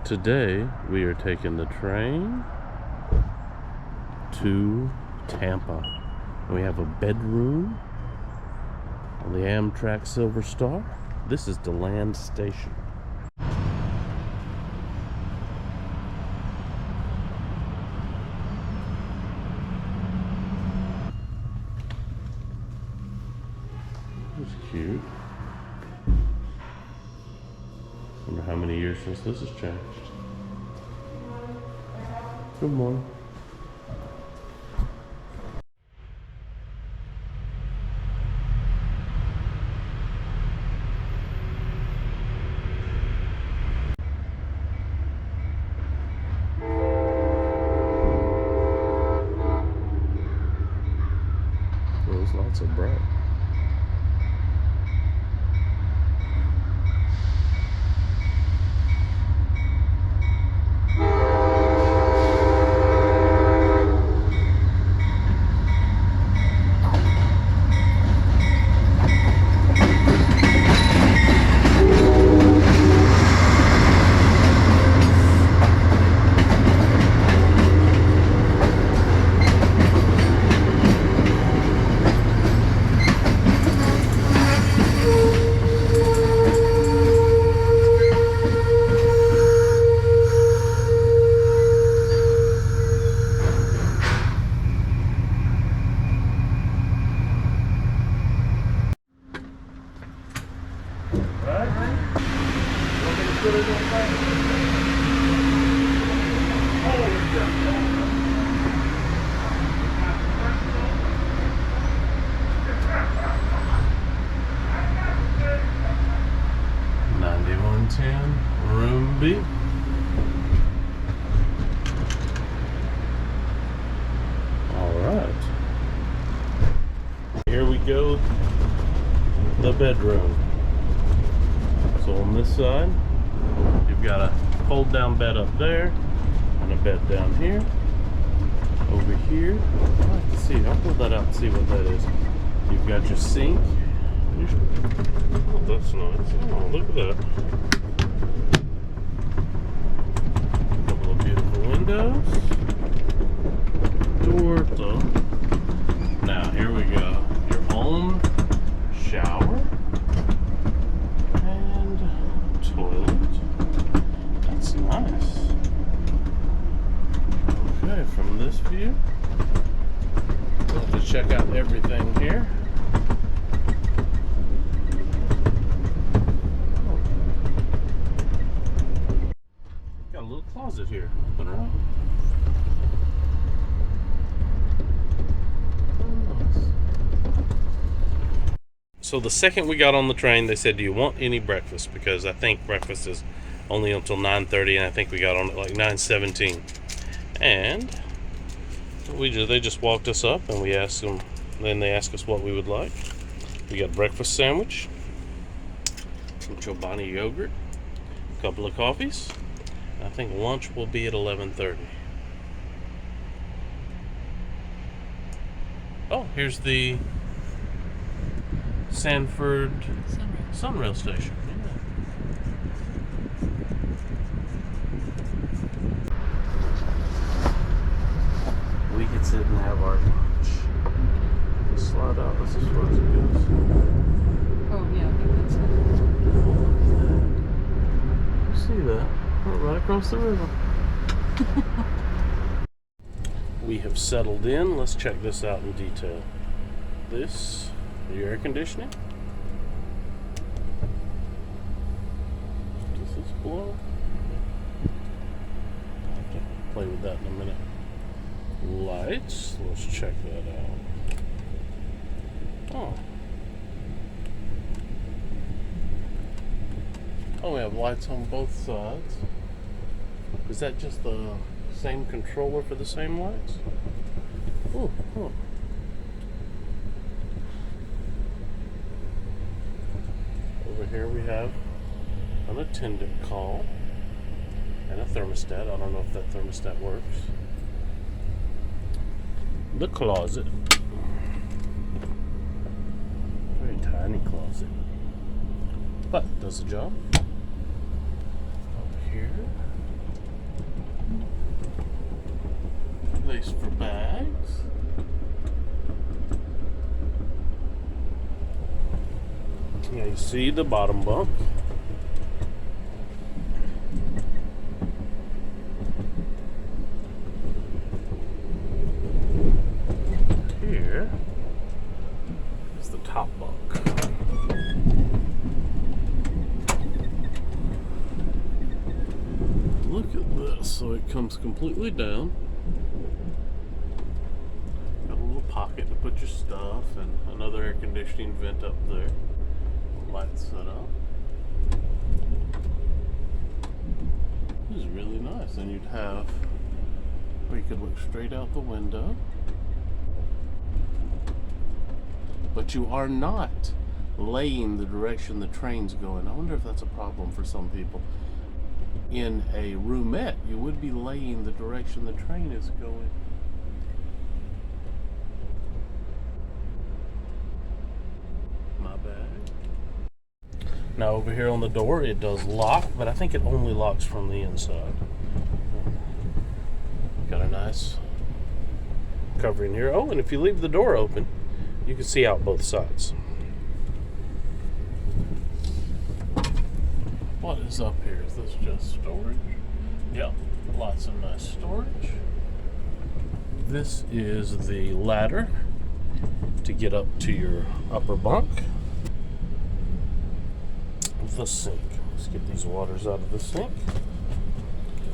Today we are taking the train to Tampa. We have a bedroom on the Amtrak Silver Star. This is Deland Station. It's cute. Wonder how many years since this has changed. Good morning. Well, it's not so bright. Room B. Alright. Here we go. The bedroom. So on this side, you've got a fold down bed up there and a bed down here. Over here, I'd like to see. I'll pull that out and see what that is. You've got your sink. Oh, that's nice. Oh, look at that. Windows, door, now here we go, your own shower and toilet. That's nice. Okay, from this view we'll have to check out everything here. Closet here. Open her up. Oh, nice. So the second we got on the train, they said, "Do you want any breakfast?" Because I think breakfast is only until 9:30, and I think we got on at like 9:17. And they just walked us up, and we asked them. Then they asked us what we would like. We got a breakfast sandwich, some Chobani yogurt, a couple of coffees. I think lunch will be at 11:30. Oh, here's the Sanford Sunrail Station. Yeah. We could sit and have our lunch. Just slide out. That's as far as it goes. Oh, yeah, I think that's it. You see that? Right across the river. We have settled in. Let's check this out in detail. This, your air conditioning. Does this blow? I'll have to play with that in a minute. Lights. Let's check that out. Oh. Oh, we have lights on both sides. Is that just the same controller for the same lights? Oh, oh. Over here we have an attendant call and a thermostat. I don't know if that thermostat works. The closet. Very tiny closet. But does the job. Over here. Place for bags. Now you see the bottom bunk. Here is the top bunk. Look at this. So it comes completely down. Got a little pocket to put your stuff and another air conditioning vent up there. Lights set up. This is really nice. And you'd have where you could look straight out the window. But you are not laying the direction the train's going. I wonder if that's a problem for some people. In a roomette, you would be laying the direction the train is going. My bad. Now over here on the door, it does lock, but I think it only locks from the inside. Got a nice covering here. Oh, and if you leave the door open, you can see out both sides. What is up here? Is this just storage? Yep, lots of nice storage. This is the ladder to get up to your upper bunk. The sink. Let's get these waters out of the sink.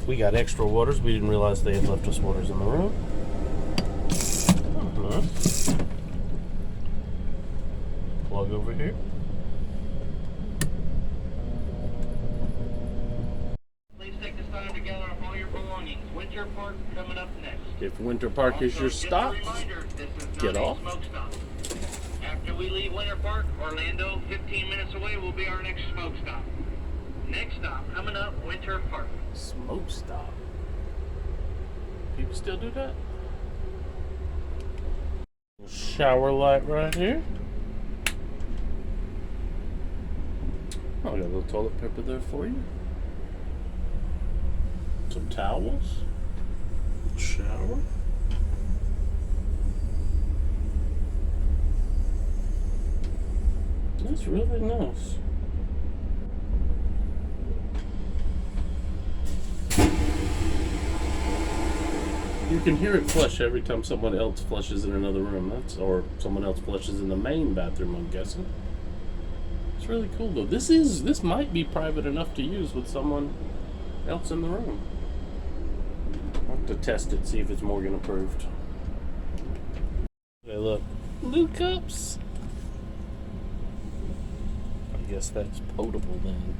We got extra waters. We didn't realize they had left us waters in the room. Oh, nice. Plug over here. Please take this time to gather up all your belongings. Winter Park coming up next. If Winter Park is your stop, get off. Smoke stop. After we leave Winter Park, Orlando, 15 minutes away, will be our next smoke stop. Next stop coming up, Winter Park. Smoke stop. People still do that? Shower light right here. Oh, I got a little toilet paper there for you. Some towels. Shower. That's really nice. You can hear it flush every time someone else flushes in another room. Or someone else flushes in the main bathroom, I'm guessing. It's really cool though. This might be private enough to use with someone else in the room. I'll have to test it, see if it's Morgan approved. Hey, look, blue cups. I guess that's potable then.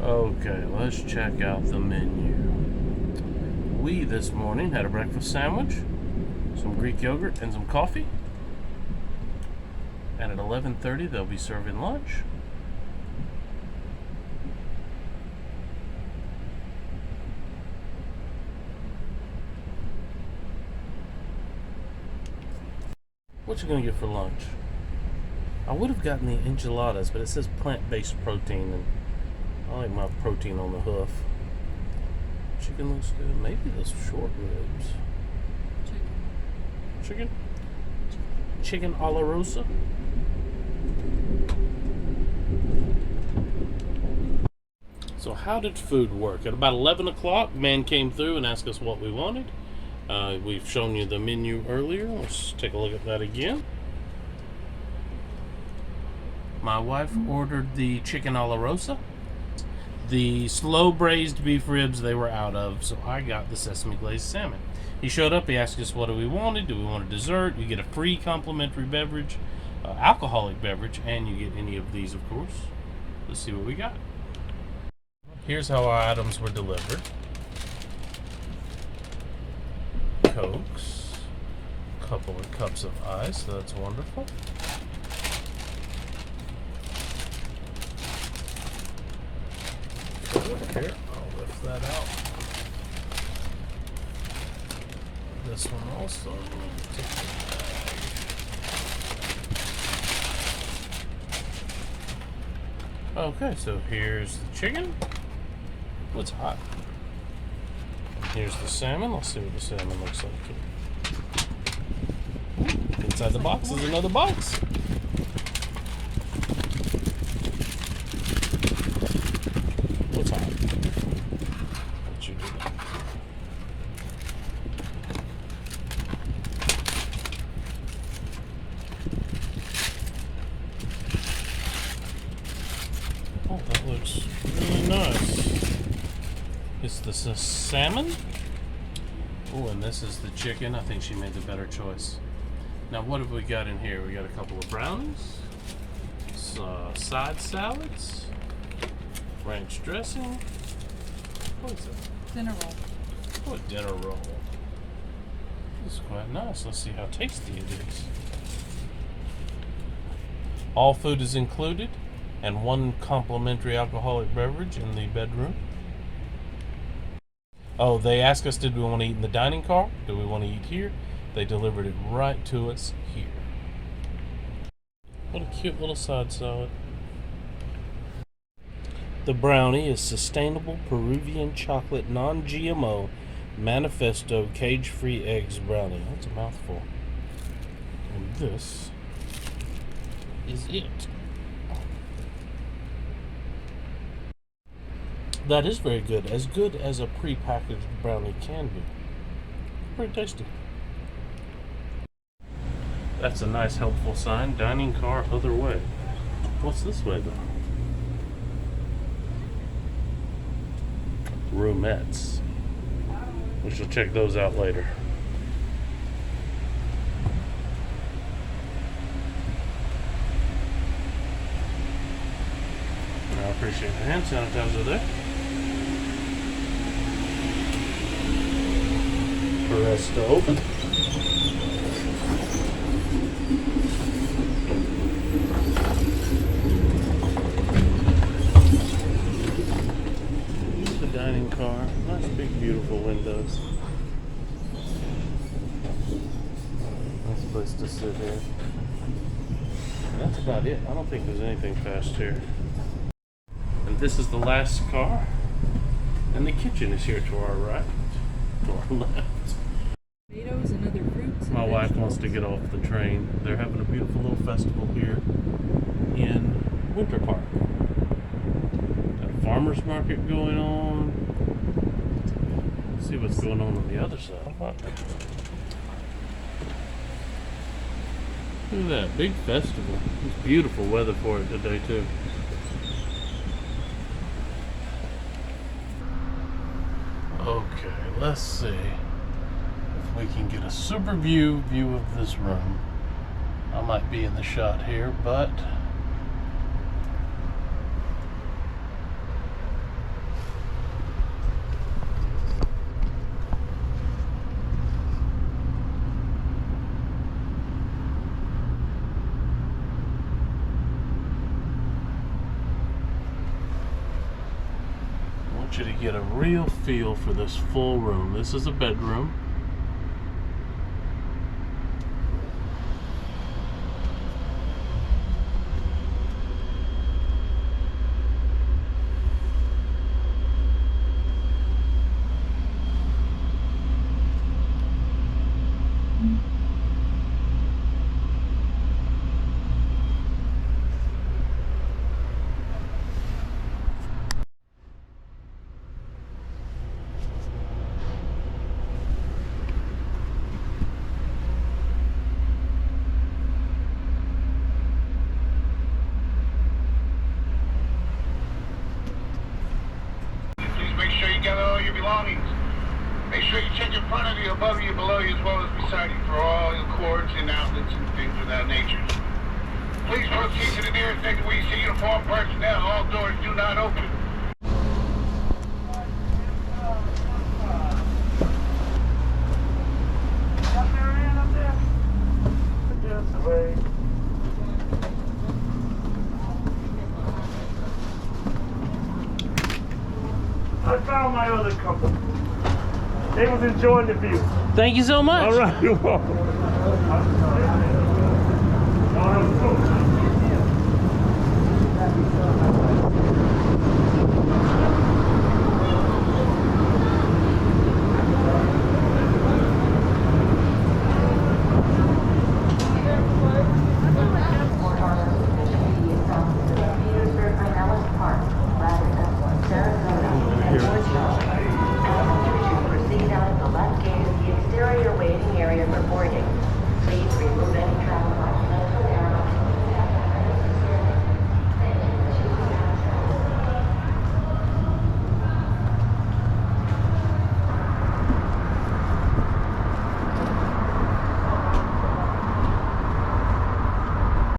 Okay, let's check out the menu. We this morning had a breakfast sandwich, some Greek yogurt, and some coffee. And at 11:30 they'll be serving lunch. What you gonna get for lunch? I would have gotten the enchiladas, but it says plant-based protein, and I like my protein on the hoof. Chicken looks good. Maybe those short ribs. Chicken? Chicken a la rosa? So how did food work? At about 11 o'clock, man came through and asked us what we wanted. We've shown you the menu earlier. Let's take a look at that again. My wife ordered the chicken a la rosa. The slow braised beef ribs they were out of, so I got the sesame glazed salmon. He showed up, he asked us what do we wanted. Do we want a dessert? You get a free complimentary beverage, alcoholic beverage, and you get any of these, of course. Let's see what we got. Here's how our items were delivered. Cokes, a couple of cups of ice, so that's wonderful. Here, I'll lift that out. This one also. Take the bag. Okay, so here's the chicken. What's hot? Here's the salmon. Let's see what the salmon looks like here. Inside the box is another box. What's hot? What you do that? Oh, that looks really nice. Is this a salmon? Oh, and this is the chicken. I think she made the better choice. Now, what have we got in here? We got a couple of brownies, side salads, ranch dressing. What is that? Dinner roll. Oh, a dinner roll. This is quite nice. Let's see how tasty it is. All food is included, and one complimentary alcoholic beverage in the bedroom. Oh, they asked us, did we want to eat in the dining car? Do we want to eat here? They delivered it right to us here. What a cute little side salad. The brownie is sustainable Peruvian chocolate non-GMO Manifesto cage-free eggs brownie. That's a mouthful. And this is it. That is very good. As good as a pre-packaged brownie can be. Pretty tasty. That's a nice helpful sign. Dining car other way. What's this way though? Roomettes. We shall check those out later. I appreciate the hand sanitizer there. Press to open. The dining car. Nice big beautiful windows. Nice place to sit here. And that's about it. I don't think there's anything past here. And this is the last car. And the kitchen is here to our right. To our left. Tomatoes and other fruits. And My wife vegetables. wants to get off the train. They're having a beautiful little festival here in Winter Park. Got a farmer's market going on. Let's see what's going on the other side. Look at that big festival. It's beautiful weather for it today too. Okay, let's see if we can get a super view of this room. I might be in the shot here, but I want you to get a real feel for this full room. This is a bedroom. belongings. Make sure you check in front of you, above you, below you, as well as beside you for all your cords and outlets and things of that nature. Please proceed to the nearest exit where you see uniformed personnel. All doors do not open. I found my other couple. They was enjoying the view. Thank you so much. All right, you're welcome.